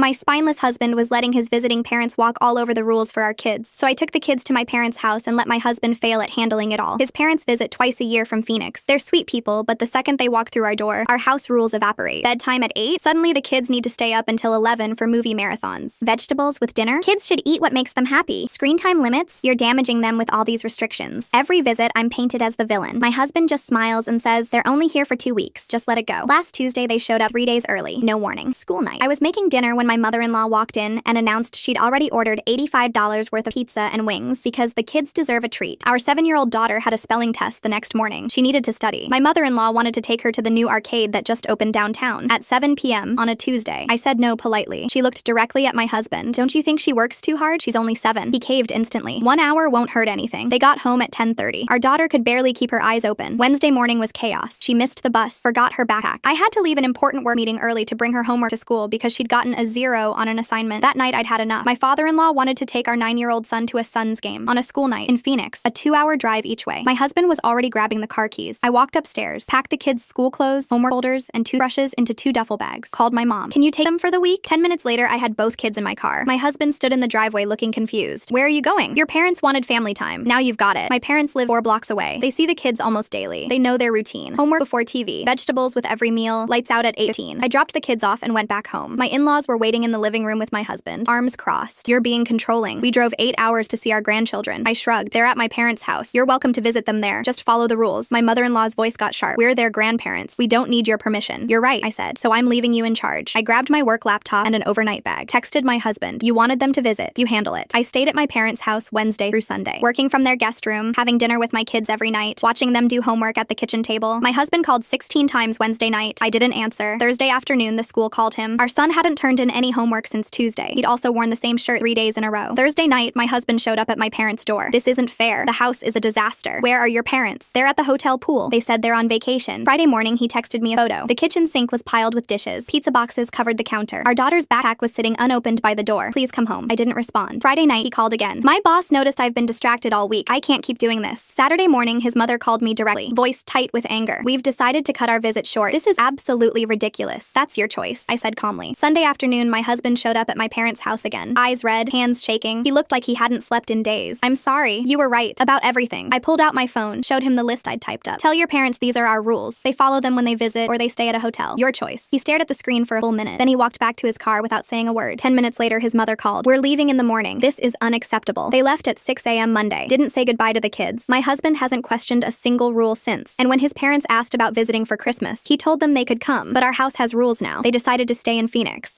My spineless husband was letting his visiting parents walk all over the rules for our kids, so I took the kids to my parents' house and let my husband fail at handling it all. His parents visit twice a year from Phoenix. They're sweet people, but the second they walk through our door, our house rules evaporate. Bedtime at 8, suddenly the kids need to stay up until 11 for movie marathons. Vegetables with dinner? Kids should eat what makes them happy. Screen time limits? You're damaging them with all these restrictions. Every visit, I'm painted as the villain. My husband just smiles and says, they're only here for 2 weeks. Just let it go. Last Tuesday, they showed up 3 days early. No warning. School night. I was making dinner when my mother-in-law walked in and announced she'd already ordered $85 worth of pizza and wings because the kids deserve a treat. Our 7-year-old daughter had a spelling test the next morning. She needed to study. My mother-in-law wanted to take her to the new arcade that just opened downtown at 7 p.m. on a Tuesday. I said no politely. She looked directly at my husband. Don't you think she works too hard? She's only 7. He caved instantly. 1 hour won't hurt anything. They got home at 10:30. Our daughter could barely keep her eyes open. Wednesday morning was chaos. She missed the bus, forgot her backpack. I had to leave an important work meeting early to bring her homework to school because she'd gotten a 0 on an assignment. That night I'd had enough. My father-in-law wanted to take our 9-year-old son to a Suns game on a school night in Phoenix, a 2-hour drive each way. My husband was already grabbing the car keys. I walked upstairs, packed the kids' school clothes, homework folders, and toothbrushes into 2 duffel bags. Called my mom. Can you take them for the week? 10 minutes later, I had both kids in my car. My husband stood in the driveway looking confused. Where are you going? Your parents wanted family time. Now you've got it. My parents live 4 blocks away. They see the kids almost daily. They know their routine. Homework before TV, vegetables with every meal, lights out at 8:15. I dropped the kids off and went back home. My in-laws were waiting in the living room with my husband, arms crossed. You're being controlling. We drove 8 hours to see our grandchildren. I shrugged. They're at my parents' house. You're welcome to visit them there. Just follow the rules. My mother-in-law's voice got sharp. We're their grandparents. We don't need your permission. You're right, I said. So I'm leaving you in charge. I grabbed my work laptop and an overnight bag. Texted my husband. You wanted them to visit. You handle it. I stayed at my parents' house Wednesday through Sunday, working from their guest room, having dinner with my kids every night, watching them do homework at the kitchen table. My husband called 16 times Wednesday night. I didn't answer. Thursday afternoon, the school called him. Our son hadn't turned in any homework since Tuesday. He'd also worn the same shirt 3 days in a row. Thursday night, my husband showed up at my parents' door. This isn't fair. The house is a disaster. Where are your parents? They're at the hotel pool. They said they're on vacation. Friday morning, he texted me a photo. The kitchen sink was piled with dishes. Pizza boxes covered the counter. Our daughter's backpack was sitting unopened by the door. Please come home. I didn't respond. Friday night, he called again. My boss noticed I've been distracted all week. I can't keep doing this. Saturday morning, his mother called me directly, voice tight with anger. We've decided to cut our visit short. This is absolutely ridiculous. That's your choice, I said calmly. Sunday afternoon, my husband showed up at my parents' house again. Eyes red, hands shaking. He looked like he hadn't slept in days. I'm sorry. You were right. About everything. I pulled out my phone, showed him the list I'd typed up. Tell your parents these are our rules. They follow them when they visit or they stay at a hotel. Your choice. He stared at the screen for a full minute. Then he walked back to his car without saying a word. 10 minutes later, his mother called. We're leaving in the morning. This is unacceptable. They left at 6 a.m. Monday. Didn't say goodbye to the kids. My husband hasn't questioned a single rule since. And when his parents asked about visiting for Christmas, he told them they could come. But our house has rules now. They decided to stay in Phoenix.